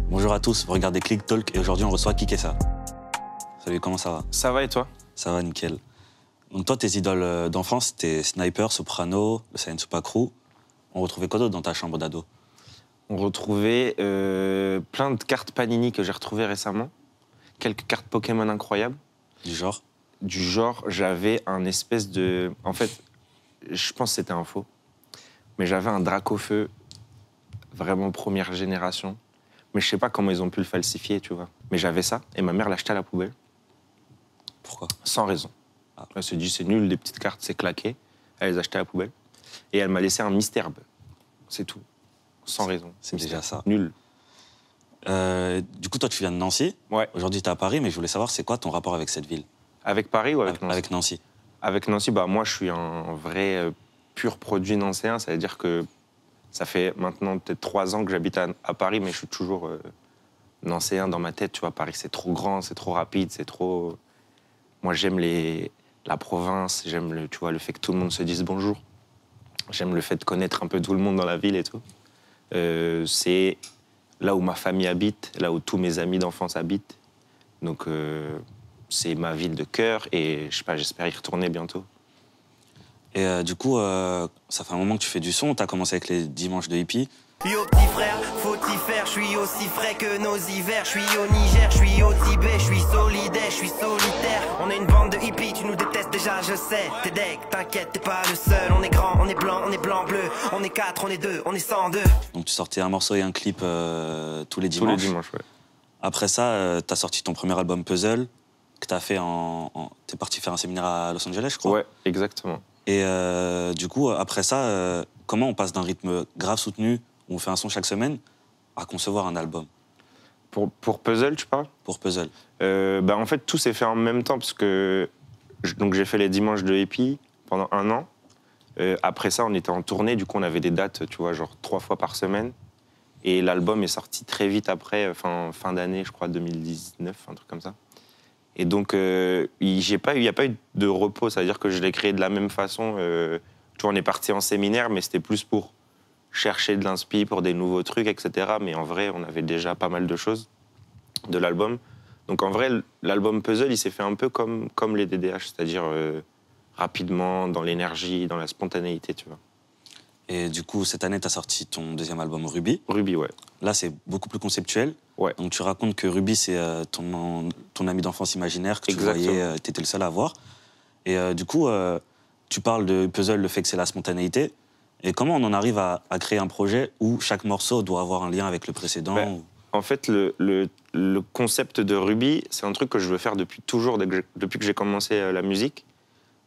Bonjour à tous, vous regardez Click Talk et aujourd'hui on reçoit Kikessa. Salut, comment ça va? Ça va et toi? Ça va, nickel. Donc toi, tes idoles d'enfance, c'était Sniper, Soprano, le Science Super Crew. On retrouvait quoi d'autre dans ta chambre d'ado? On retrouvait plein de cartes Panini que j'ai retrouvées récemment. Quelques cartes Pokémon incroyables. Du genre? Du genre, j'avais un espèce de... En fait, je pense que c'était un faux. Mais j'avais un Dracofeu, vraiment première génération. Mais je sais pas comment ils ont pu le falsifier, tu vois. Mais j'avais ça, et ma mère l'a acheté à la poubelle. Pourquoi? Sans raison. Elle s'est dit, c'est nul, des petites cartes, c'est claqué. Elle les a achetées à la poubelle. Et elle m'a laissé un Mystherbe. C'est tout. Sans raison. C'est déjà ça. Nul. Du coup, toi, tu viens de Nancy. Ouais. Aujourd'hui, tu es à Paris, mais je voulais savoir, c'est quoi ton rapport avec cette ville? Avec Paris ou avec Nancy? Avec Nancy. Avec Nancy, bah, moi, je suis un vrai pur produit nancéen. Ça veut dire que ça fait maintenant peut-être 3 ans que j'habite à Paris, mais je suis toujours nancéen dans ma tête. Tu vois, Paris, c'est trop grand, c'est trop rapide, c'est trop... Moi, j'aime la province, j'aime le fait que tout le monde se dise bonjour. J'aime le fait de connaître un peu tout le monde dans la ville et tout. C'est là où ma famille habite, là où tous mes amis d'enfance habitent. Donc, c'est ma ville de cœur et je sais pas, j'espère y retourner bientôt. Et du coup, ça fait un moment que tu fais du son. Tu as commencé avec les dimanches de hippie. Yo petit frère, faut y faire, je suis aussi frais que nos hivers, je suis au Niger, je suis au Tibet, je suis solidaire, je suis solitaire. On est une bande de hippies, tu nous détestes déjà, je sais. T'es deck, t'inquiète, t'es pas le seul. On est grand, on est blanc, bleu. On est 4, on est 2, on est 102. Donc tu sortais un morceau et un clip tous les dimanches. Tous les dimanches, ouais. Après ça, t'as sorti ton premier album Puzzle, que t'as fait T'es parti faire un séminaire à Los Angeles, je crois. Ouais, exactement. Et du coup, après ça, comment on passe d'un rythme grave soutenu, où on fait un son chaque semaine, à concevoir un album? Pour Puzzle, tu parles? Pour Puzzle. Bah, en fait, tout s'est fait en même temps, parce que donc j'ai fait les dimanches de hippie pendant 1 an. Après ça, on était en tournée, du coup, on avait des dates, tu vois, genre 3 fois par semaine. Et l'album est sorti très vite après, fin d'année, je crois, 2019, un truc comme ça. Et donc, il n'y a pas eu de repos, c'est-à-dire que je l'ai créé de la même façon. Tu vois, on est parti en séminaire, mais c'était plus pour chercher de l'inspi pour des nouveaux trucs, etc. Mais en vrai, on avait déjà pas mal de choses de l'album. Donc en vrai, l'album Puzzle, il s'est fait un peu comme les DDH, c'est-à-dire rapidement, dans l'énergie, dans la spontanéité, tu vois. Et du coup, cette année, tu as sorti ton deuxième album Ruby. Ruby, ouais. Là, c'est beaucoup plus conceptuel. Ouais. Donc tu racontes que Ruby, c'est ton ami d'enfance imaginaire que tu voyais, tu étais le seul à voir. Et du coup, tu parles de Puzzle, le fait que c'est la spontanéité. Et comment on en arrive à créer un projet où chaque morceau doit avoir un lien avec le précédent? En fait, le concept de Ruby, c'est un truc que je veux faire depuis toujours, depuis que j'ai commencé la musique.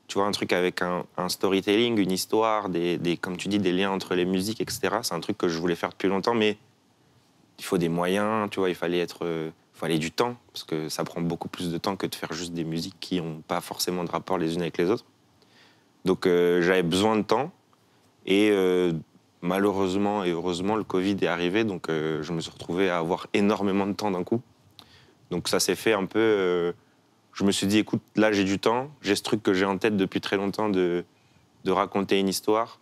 Tu vois, un truc avec un storytelling, une histoire, comme tu dis, des liens entre les musiques, etc. C'est un truc que je voulais faire depuis longtemps, mais il faut des moyens, tu vois, il fallait du temps, parce que ça prend beaucoup plus de temps que de faire juste des musiques qui n'ont pas forcément de rapport les unes avec les autres. Donc j'avais besoin de temps. Et malheureusement et heureusement, le Covid est arrivé, donc je me suis retrouvé à avoir énormément de temps d'un coup. Donc ça s'est fait un peu... je me suis dit, écoute, là j'ai du temps, j'ai ce truc que j'ai en tête depuis très longtemps de raconter une histoire.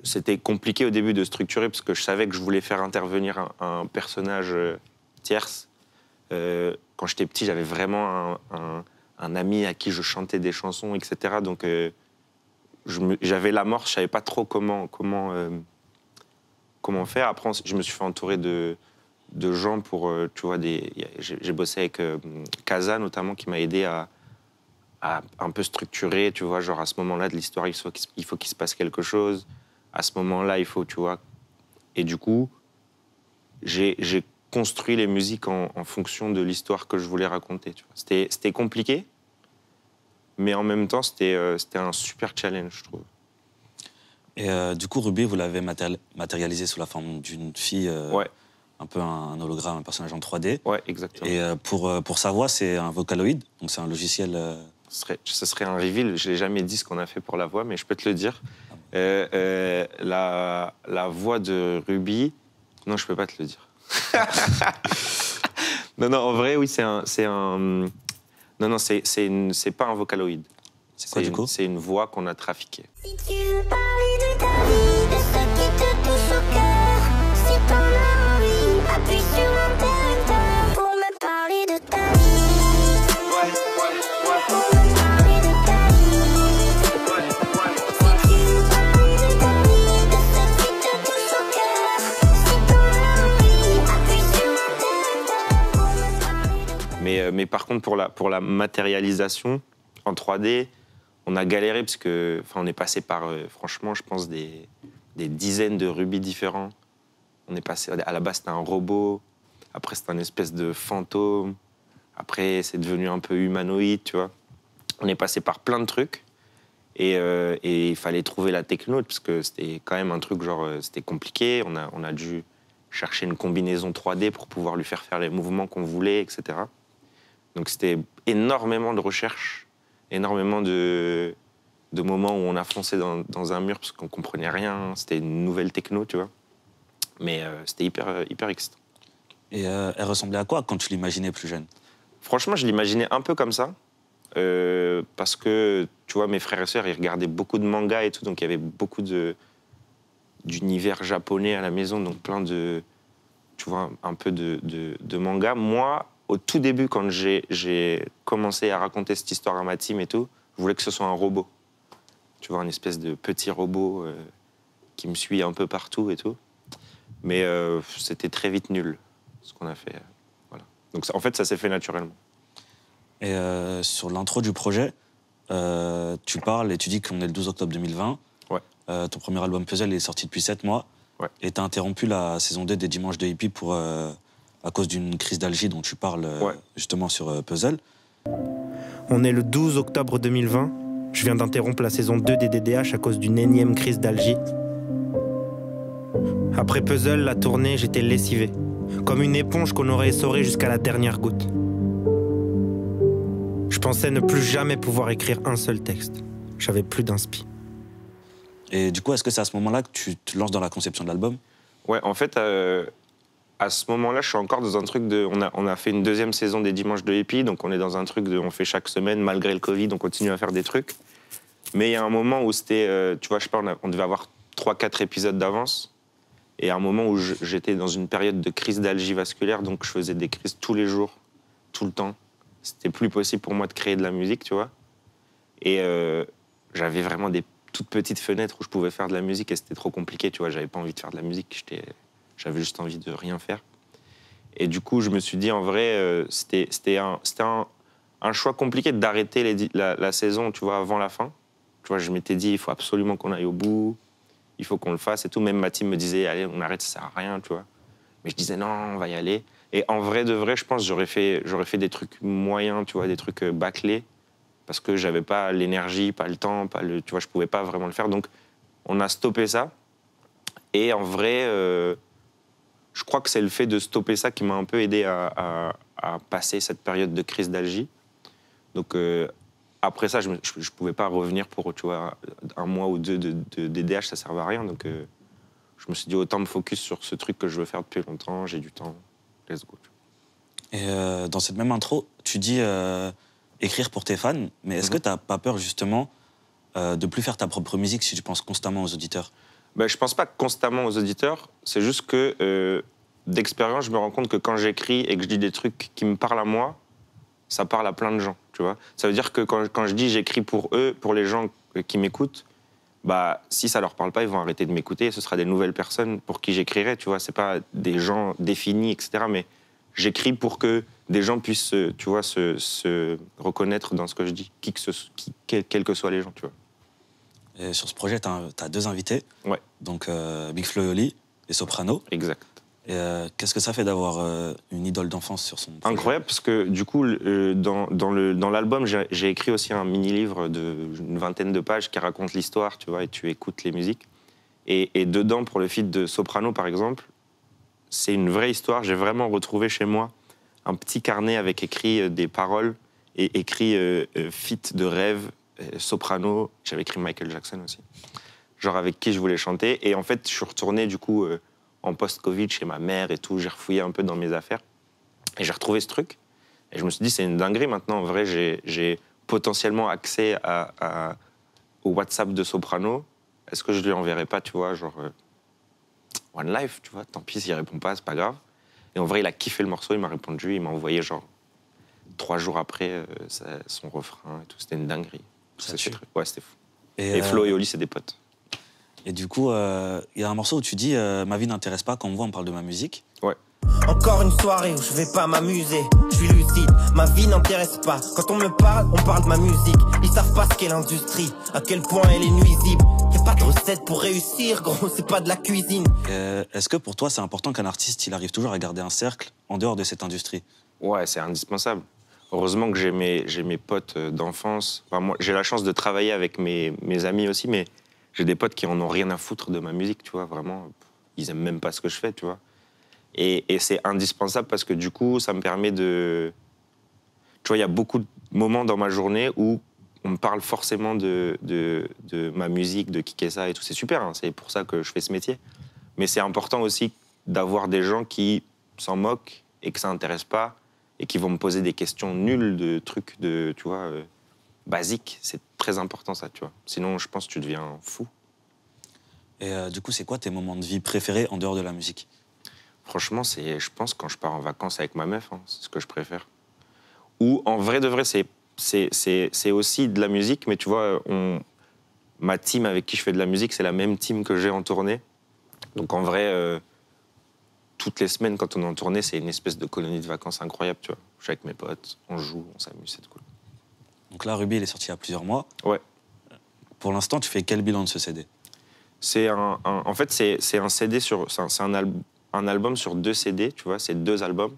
C'était compliqué au début de structurer, parce que je savais que je voulais faire intervenir un personnage tierce. Quand j'étais petit, j'avais vraiment un ami à qui je chantais des chansons, etc. Donc... j'avais l'amorce, je savais pas trop comment faire. Après, je me suis fait entourer de gens pour, tu vois, j'ai bossé avec Casa, notamment, qui m'a aidé à un peu structurer, tu vois, genre à ce moment-là de l'histoire, il faut qu'il se passe quelque chose. À ce moment-là, il faut, tu vois. Et du coup, j'ai construit les musiques en fonction de l'histoire que je voulais raconter, tu vois. C'était compliqué. Mais en même temps, c'était un super challenge, je trouve. Et du coup, Ruby, vous l'avez matérialisé sous la forme d'une fille, ouais. Un peu un hologramme, un personnage en 3D. Ouais, exactement. Et pour sa voix, c'est un Vocaloid, donc c'est un logiciel... Ce serait un reveal, je n'ai jamais dit ce qu'on a fait pour la voix, mais je peux te le dire. La voix de Ruby... Non, je ne peux pas te le dire. Non, en vrai, oui, c'est un... Non, c'est pas un Vocaloid. C'est quoi, du coup? C'est une voix qu'on a trafiquée. Si tu veux parler de ta vie, de ce qui te touche au cœur, c'est pas Mais par contre, pour la matérialisation en 3D, on a galéré parce que, on est passé par, franchement, je pense, des dizaines de rubis différents. On est passé, à la base, c'était un robot. Après, c'était une espèce de fantôme. Après, c'est devenu un peu humanoïde, tu vois. On est passé par plein de trucs. Et il fallait trouver la techno, parce que c'était quand même un truc, genre, c'était compliqué. On a dû chercher une combinaison 3D pour pouvoir lui faire les mouvements qu'on voulait, etc. Donc c'était énormément de recherches, énormément de moments où on a foncé dans un mur parce qu'on comprenait rien. C'était une nouvelle techno, tu vois. Mais c'était hyper excitant. Et elle ressemblait à quoi quand tu l'imaginais plus jeune? Franchement, je l'imaginais un peu comme ça. Parce que, tu vois, mes frères et sœurs, ils regardaient beaucoup de mangas et tout, donc il y avait beaucoup d'univers japonais à la maison, donc plein de, tu vois, un peu de mangas. Moi, au tout début, quand j'ai commencé à raconter cette histoire à ma team et tout, je voulais que ce soit un robot. Tu vois, une espèce de petit robot qui me suit un peu partout et tout. Mais c'était très vite nul, ce qu'on a fait. Voilà. Donc en fait, ça s'est fait naturellement. Et sur l'intro du projet, tu parles et tu dis qu'on est le 12 octobre 2020. Ouais. Ton premier album Puzzle est sorti depuis 7 mois. Ouais. Et tu as interrompu la saison 2 des Dimanches de Hippie à cause d'une crise d'algie dont tu parles justement sur Puzzle. On est le 12 octobre 2020. Je viens d'interrompre la saison 2 des DDH à cause d'une énième crise d'algie. Après Puzzle, la tournée, j'étais lessivé. Comme une éponge qu'on aurait essorée jusqu'à la dernière goutte. Je pensais ne plus jamais pouvoir écrire un seul texte. J'avais plus d'inspi. Et du coup, est-ce que c'est à ce moment-là que tu te lances dans la conception de l'album? Ouais, en fait, à ce moment-là, je suis encore dans un truc de... On a fait une deuxième saison des Dimanches de Hippie, donc on est dans un truc de... On fait chaque semaine, malgré le Covid, on continue à faire des trucs. Mais il y a un moment où c'était... tu vois, je sais pas, on devait avoir 3-4 épisodes d'avance. Et à un moment où j'étais dans une période de crise d'algie vasculaire, donc je faisais des crises tous les jours, tout le temps. C'était plus possible pour moi de créer de la musique, tu vois. Et j'avais vraiment des toutes petites fenêtres où je pouvais faire de la musique et c'était trop compliqué, tu vois. J'avais pas envie de faire de la musique, j'avais juste envie de rien faire. Et du coup, je me suis dit, en vrai, c'était un choix compliqué d'arrêter la saison, tu vois, avant la fin. Tu vois, je m'étais dit, il faut absolument qu'on aille au bout, il faut qu'on le fasse et tout. Même ma team me disait, allez, on arrête, ça sert à rien, tu vois. Mais je disais, non, on va y aller. Et en vrai de vrai, je pense que j'aurais fait des trucs moyens, tu vois, des trucs bâclés, parce que j'avais pas l'énergie, pas le temps, tu vois, je pouvais pas vraiment le faire. Donc, on a stoppé ça. Et en vrai, je crois que c'est le fait de stopper ça qui m'a un peu aidé à passer cette période de crise d'algie. Donc, après ça, je pouvais pas revenir pour, tu vois, un mois ou deux de DDH, ça servait à rien. Donc, je me suis dit, autant me focus sur ce truc que je veux faire depuis longtemps, j'ai du temps. Let's go. Et dans cette même intro, tu dis écrire pour tes fans, mais est-ce que tu n'as pas peur justement de plus faire ta propre musique si tu penses constamment aux auditeurs? Ben, je pense pas constamment aux auditeurs, c'est juste que d'expérience, je me rends compte que quand j'écris et que je dis des trucs qui me parlent à moi, ça parle à plein de gens, tu vois. Ça veut dire que quand je dis j'écris pour eux, pour les gens qui m'écoutent, bah, si ça leur parle pas, ils vont arrêter de m'écouter. Ce sera des nouvelles personnes pour qui j'écrirai, tu vois. C'est pas des gens définis, etc. Mais j'écris pour que des gens puissent, tu vois, se reconnaître dans ce que je dis, quels que soient les gens, tu vois. Et sur ce projet, tu as 2 invités. Ouais. Donc Big Flo et Oli et Soprano. Exact. Et qu'est-ce que ça fait d'avoir une idole d'enfance sur son projet? Incroyable, parce que du coup, dans l'album, j'ai écrit aussi un mini-livre d'une 20aine de pages qui raconte l'histoire, tu vois, et tu écoutes les musiques. Et dedans, pour le feat de Soprano, par exemple, c'est une vraie histoire. J'ai vraiment retrouvé chez moi un petit carnet avec écrit des paroles et écrit feat de rêve, Soprano. J'avais écrit Michael Jackson aussi. Genre avec qui je voulais chanter. Et en fait, je suis retourné, du coup... en post-Covid chez ma mère et tout, j'ai refouillé un peu dans mes affaires et j'ai retrouvé ce truc. Et je me suis dit, c'est une dinguerie maintenant. En vrai, j'ai potentiellement accès au WhatsApp de Soprano. Est-ce que je lui enverrai pas, tu vois, genre One Life, tu vois, tant pis s'il répond pas, c'est pas grave. Et en vrai, il a kiffé le morceau, il m'a répondu, il m'a envoyé genre 3 jours après son refrain et tout. C'était une dinguerie. Ouais, c'était fou. Et Flo et Oli, c'est des potes. Et du coup, il y a un morceau où tu dis ma vie n'intéresse pas quand on me voit, on parle de ma musique. Ouais. Encore une soirée où je vais pas m'amuser. Je suis lucide, ma vie n'intéresse pas. Quand on me parle, on parle de ma musique. Ils savent pas ce qu'est l'industrie, à quel point elle est nuisible. Y'a pas de recette pour réussir, gros, c'est pas de la cuisine. Est-ce que pour toi, c'est important qu'un artiste il arrive toujours à garder un cercle en dehors de cette industrie? Ouais, c'est indispensable. Heureusement que j'ai mes potes d'enfance. Enfin, moi, j'ai la chance de travailler avec mes amis aussi, mais j'ai des potes qui en ont rien à foutre de ma musique, tu vois, vraiment. Ils aiment même pas ce que je fais, tu vois. Et c'est indispensable parce que du coup, ça me permet de... Tu vois, il y a beaucoup de moments dans ma journée où on me parle forcément de ma musique, de qui qu'est ça et tout. C'est super, hein, c'est pour ça que je fais ce métier. Mais c'est important aussi d'avoir des gens qui s'en moquent et que ça n'intéresse pas et qui vont me poser des questions nulles de trucs, tu vois, basiques. C'est très important, ça, tu vois. Sinon, je pense que tu deviens fou. Et du coup, c'est quoi tes moments de vie préférés en dehors de la musique? Franchement, c'est, je pense, quand je pars en vacances avec ma meuf, hein, c'est ce que je préfère. Ou, en vrai de vrai, c'est aussi de la musique, mais tu vois, ma team avec qui je fais de la musique, c'est la même team que j'ai en tournée. Donc, en vrai, toutes les semaines, quand on est en tournée, c'est une espèce de colonie de vacances incroyable, tu vois. Je suis avec mes potes, on joue, on s'amuse, c'est cool. Donc là, Ruby, il est sorti il y a plusieurs mois. Ouais. Pour l'instant, tu fais quel bilan de ce CD? C'est en fait, c'est un CD c'est un album sur 2 CD, tu vois, c'est 2 albums.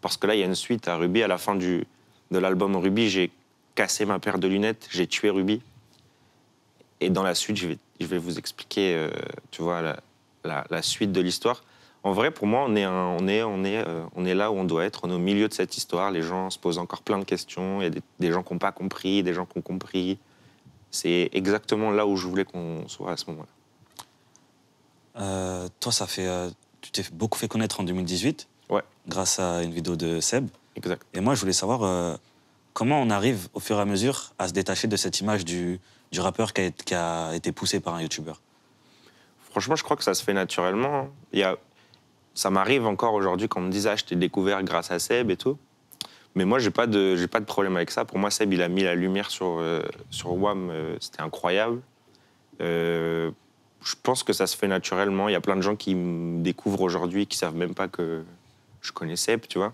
Parce que là, il y a une suite à Ruby. À la fin de l'album Ruby, j'ai cassé ma paire de lunettes, j'ai tué Ruby. Et dans la suite, je vais vous expliquer, tu vois, la suite de l'histoire. En vrai, pour moi, on est là où on doit être. On est au milieu de cette histoire. Les gens se posent encore plein de questions. Il y a des gens qui n'ont pas compris, des gens qui ont compris. C'est exactement là où je voulais qu'on soit à ce moment-là. Toi, tu t'es beaucoup fait connaître en 2018. Ouais. Grâce à une vidéo de Seb. Exact. Et moi, je voulais savoir comment on arrive, au fur et à mesure, à se détacher de cette image du rappeur qui a été poussé par un youtubeur. Franchement, je crois que ça se fait naturellement. Ça m'arrive encore aujourd'hui quand on me dit « Ah, je t'ai découvert grâce à Seb et tout ». Mais moi, j'ai pas de problème avec ça. Pour moi, Seb, il a mis la lumière sur WAM. C'était incroyable. Je pense que ça se fait naturellement. Il y a plein de gens qui me découvrent aujourd'hui, qui savent même pas que je connais Seb, tu vois.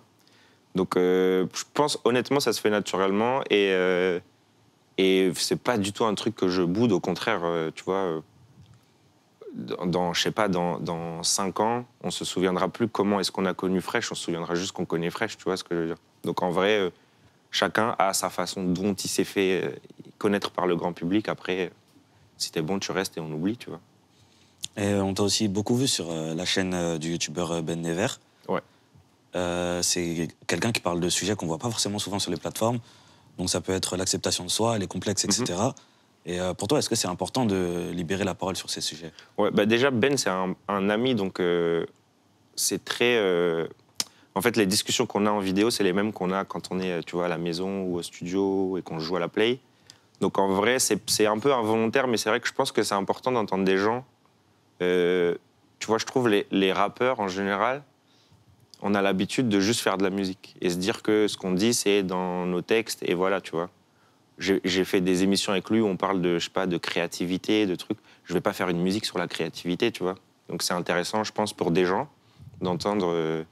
Donc, je pense, honnêtement, ça se fait naturellement. Et c'est pas du tout un truc que je boude. Au contraire, tu vois, je sais pas, dans 5 ans, on se souviendra plus comment est-ce qu'on a connu Fresh. On se souviendra juste qu'on connaît Fresh, tu vois ce que je veux dire. Donc, en vrai, chacun a sa façon dont il s'est fait connaître par le grand public. Après, si t'es bon, tu restes et on oublie, tu vois. Et on t'a aussi beaucoup vu sur la chaîne du youtubeur Ben Never. Ouais. C'est quelqu'un qui parle de sujets qu'on voit pas forcément souvent sur les plateformes. Donc ça peut être l'acceptation de soi, les complexes, etc. Et pour toi, est-ce que c'est important de libérer la parole sur ces sujets? Ouais, bah déjà, Ben, c'est un ami, donc c'est très... En fait, les discussions qu'on a en vidéo, c'est les mêmes qu'on a quand on est, tu vois, à la maison ou au studio et qu'on joue à la play. Donc en vrai, c'est un peu involontaire, mais c'est vrai que je pense que c'est important d'entendre des gens. Tu vois, je trouve les rappeurs, en général, on a l'habitude de juste faire de la musique et se dire que ce qu'on dit, c'est dans nos textes, et voilà, tu vois. J'ai fait des émissions avec lui où on parle de, je sais pas, de créativité, de trucs. Je vais pas faire une musique sur la créativité, tu vois. Donc c'est intéressant, je pense, pour des gens, d'entendre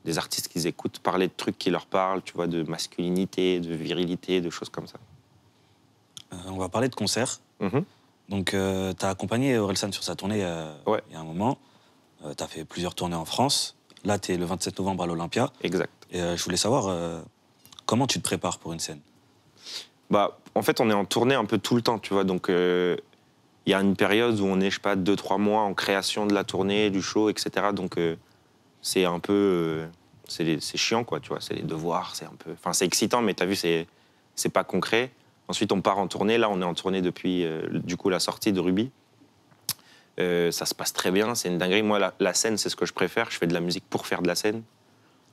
des artistes qu'ils écoutent parler de trucs qui leur parlent, tu vois, de masculinité, de virilité, de choses comme ça. On va parler de concerts. Donc, tu as accompagné Orelsan sur sa tournée il y a un moment. Tu as fait plusieurs tournées en France. Là, tu es le 27 novembre à l'Olympia. Exact. Et je voulais savoir comment tu te prépares pour une scène. Bah, en fait, on est en tournée un peu tout le temps, tu vois. Donc, il y a une période où on est, je sais pas, 2-3 mois en création de la tournée, du show, etc. Donc, c'est un peu... c'est chiant, quoi, tu vois. C'est les devoirs, c'est un peu... Enfin, c'est excitant, mais t'as vu, c'est pas concret. Ensuite, on part en tournée. Là, on est en tournée depuis, du coup, la sortie de Ruby. Ça se passe très bien, c'est une dinguerie. Moi, la scène, c'est ce que je préfère. Je fais de la musique pour faire de la scène.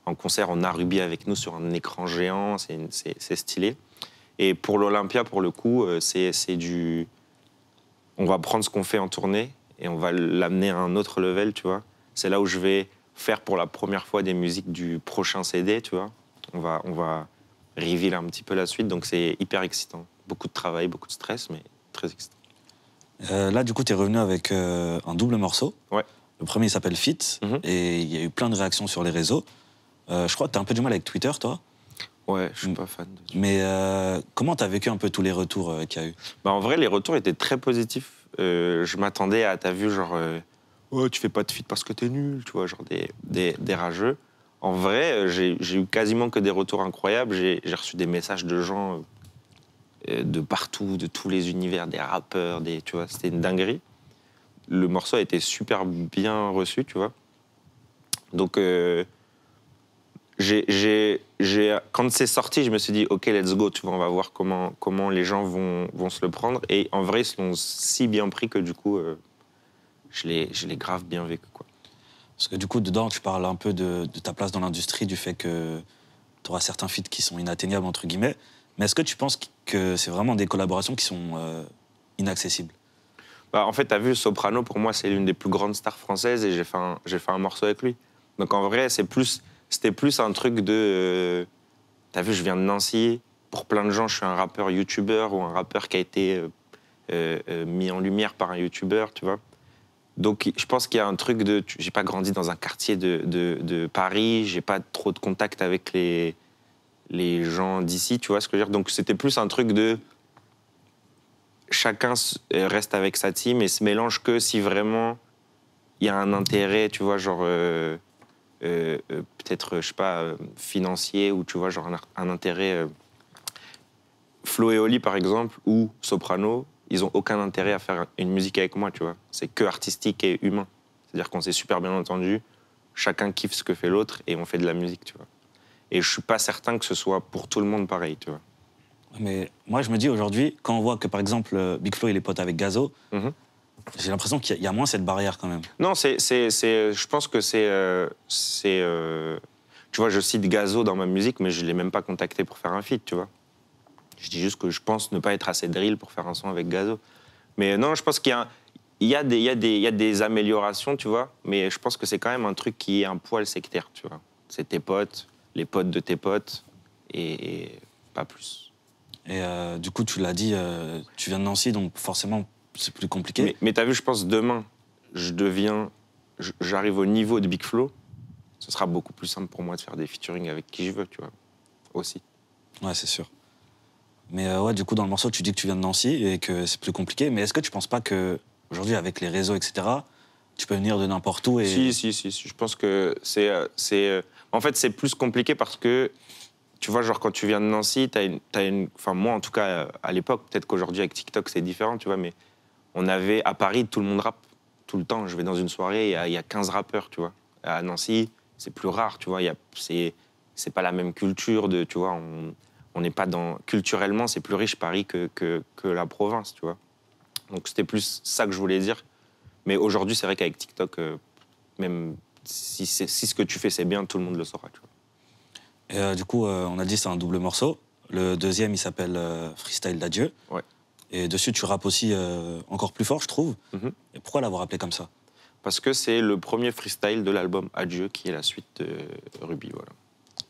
En concert, on a Ruby avec nous sur un écran géant, c'est stylé. Et pour l'Olympia, pour le coup, c'est du... On va prendre ce qu'on fait en tournée et on va l'amener à un autre level, tu vois. C'est là où je vais faire pour la première fois des musiques du prochain CD, tu vois. On va reveal un petit peu la suite, donc c'est hyper excitant. Beaucoup de travail, beaucoup de stress, mais très excitant. Là, du coup, tu es revenu avec un double morceau. Ouais. Le premier, il s'appelle Fit, et il y a eu plein de réactions sur les réseaux. Je crois que tu as un peu du mal avec Twitter, toi. Ouais, je suis pas fan de Twitter. Mais comment tu as vécu un peu tous les retours qu'il y a eu? Bah, en vrai, les retours étaient très positifs. Je m'attendais à, t'as vu, genre, oh, tu fais pas de feat parce que t'es nul, tu vois, genre des rageux. En vrai, j'ai eu quasiment que des retours incroyables. J'ai reçu des messages de gens de partout, de tous les univers, des rappeurs, tu vois, c'était une dinguerie. Le morceau a été super bien reçu, tu vois. Donc, quand c'est sorti, je me suis dit, OK, let's go, tu vois, on va voir comment les gens vont se le prendre. Et en vrai, ils se l'ont si bien pris que du coup, je l'ai grave bien vécu, quoi. Parce que du coup, dedans, tu parles un peu de ta place dans l'industrie, du fait que tu auras certains feats qui sont inatteignables, entre guillemets. Mais est-ce que tu penses que c'est vraiment des collaborations qui sont inaccessibles? Bah, en fait, t'as vu, Soprano, pour moi, c'est l'une des plus grandes stars françaises et j'ai fait un morceau avec lui. Donc en vrai, c'était plus un truc de... t'as vu, je viens de Nancy. Pour plein de gens, je suis un rappeur youtubeur ou un rappeur qui a été mis en lumière par un youtubeur, tu vois. Donc je pense qu'il y a un truc de... J'ai pas grandi dans un quartier de Paris, j'ai pas trop de contact avec les gens d'ici, tu vois ce que je veux dire. Donc c'était plus un truc de... Chacun reste avec sa team et se mélange que si vraiment il y a un intérêt, tu vois, genre... peut-être, je sais pas, financier ou tu vois, genre un intérêt. Flo et Oli, par exemple, ou Soprano, ils ont aucun intérêt à faire une musique avec moi, tu vois. C'est que artistique et humain. C'est-à-dire qu'on s'est super bien entendu, chacun kiffe ce que fait l'autre et on fait de la musique, tu vois. Et je suis pas certain que ce soit pour tout le monde pareil, tu vois. Mais moi, je me dis aujourd'hui, quand on voit que, par exemple, Big Flo, il est pote avec Gazo, j'ai l'impression qu'il y a moins cette barrière quand même. Non, je pense que tu vois, je cite Gazo dans ma musique, mais je l'ai même pas contacté pour faire un feat, tu vois. Je dis juste que je pense ne pas être assez drill pour faire un son avec Gazo. Mais non, je pense qu'il y a des améliorations, tu vois, mais je pense que c'est quand même un truc qui est un poil sectaire, tu vois. C'est tes potes, les potes de tes potes, et pas plus. Et du coup, tu l'as dit, tu viens de Nancy, donc forcément, c'est plus compliqué. Mais t'as vu, je pense demain, j'arrive au niveau de Big Flo, ce sera beaucoup plus simple pour moi de faire des featuring avec qui je veux, tu vois, aussi. Ouais, c'est sûr. Mais ouais, du coup, dans le morceau, tu dis que tu viens de Nancy et que c'est plus compliqué. Mais est-ce que tu penses pas qu'aujourd'hui, avec les réseaux, etc., tu peux venir de n'importe où et... Si. Je pense que en fait, c'est plus compliqué parce que, tu vois, genre, quand tu viens de Nancy, enfin, moi, en tout cas, à l'époque, peut-être qu'aujourd'hui, avec TikTok, c'est différent, tu vois, mais on avait, à Paris, tout le monde rappe, tout le temps. Je vais dans une soirée, il y a 15 rappeurs, tu vois. À Nancy, c'est plus rare, tu vois, c'est pas la même culture, tu vois, on n'est pas dans... Culturellement, c'est plus riche Paris que la province, tu vois. Donc c'était plus ça que je voulais dire. Mais aujourd'hui, c'est vrai qu'avec TikTok, même si ce que tu fais, c'est bien, tout le monde le saura, tu vois. Et du coup, on a dit c'est un double morceau. Le deuxième, il s'appelle Freestyle d'adieu. Ouais. Et dessus, tu rappes aussi encore plus fort, je trouve. Et pourquoi l'avoir appelé comme ça? Parce que c'est le premier freestyle de l'album Adieu, qui est la suite de Ruby, voilà.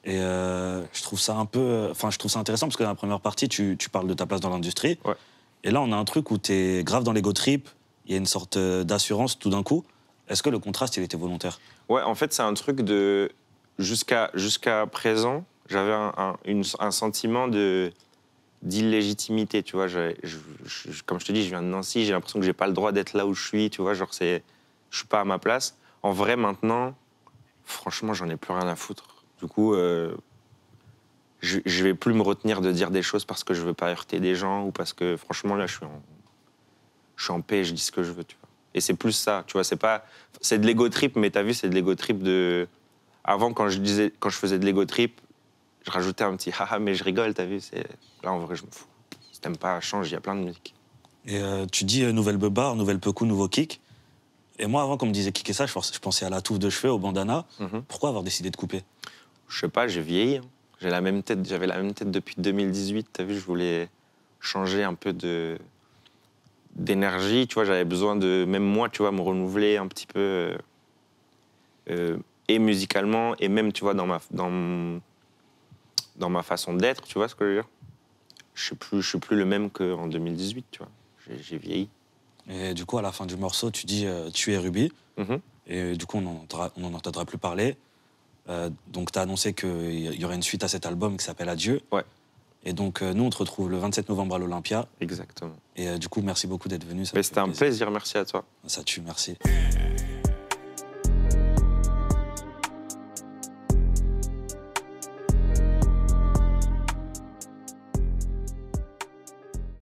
Et je trouve ça je trouve ça intéressant parce que dans la première partie, tu parles de ta place dans l'industrie. Ouais. Et là, on a un truc où t'es grave dans l'ego trip, il y a une sorte d'assurance tout d'un coup. Est-ce que le contraste, il était volontaire? Ouais, en fait, c'est un truc de... Jusqu'à présent, j'avais un sentiment d'illégitimité, tu vois. Comme je te dis, je viens de Nancy, j'ai l'impression que j'ai pas le droit d'être là où je suis, tu vois. Genre, je suis pas à ma place. En vrai, maintenant, franchement, j'en ai plus rien à foutre. Du coup, je vais plus me retenir de dire des choses parce que je veux pas heurter des gens ou parce que, franchement, là, je suis en paix et je dis ce que je veux, tu vois. Et c'est plus ça, tu vois. C'est de l'ego trip, mais t'as vu, c'est de l'ego trip de... Avant, quand je faisais de l'ego trip, je rajoutais un petit haha, mais je rigole, t'as vu. Là, en vrai, je me fous. Si t'aimes pas, change, il y a plein de musique. Et tu dis nouvelle beubare, nouvelle pecou, nouveau kick. Et moi, avant qu'on me disait kicker ça, je pensais à la touffe de cheveux, au bandana. Pourquoi avoir décidé de couper? Je sais pas, j'ai vieilli. Hein. J'avais la même tête depuis 2018. T'as vu, je voulais changer un peu d'énergie. Tu vois, j'avais besoin de, même moi, tu vois, me renouveler un petit peu et musicalement et même, tu vois, dans ma façon d'être. Tu vois ce que je veux dire? Je suis plus le même qu'en 2018. Tu vois, j'ai vieilli. Et du coup, à la fin du morceau, tu dis tu es Ruby. Mhm. Et du coup, on n'en entendra plus parler. Donc, tu as annoncé qu'il y aurait une suite à cet album qui s'appelle Adieu. Ouais. Et donc, nous, on te retrouve le 27 novembre à l'Olympia. Exactement. Et du coup, merci beaucoup d'être venu. C'était un plaisir, merci à toi. Ça tue, merci.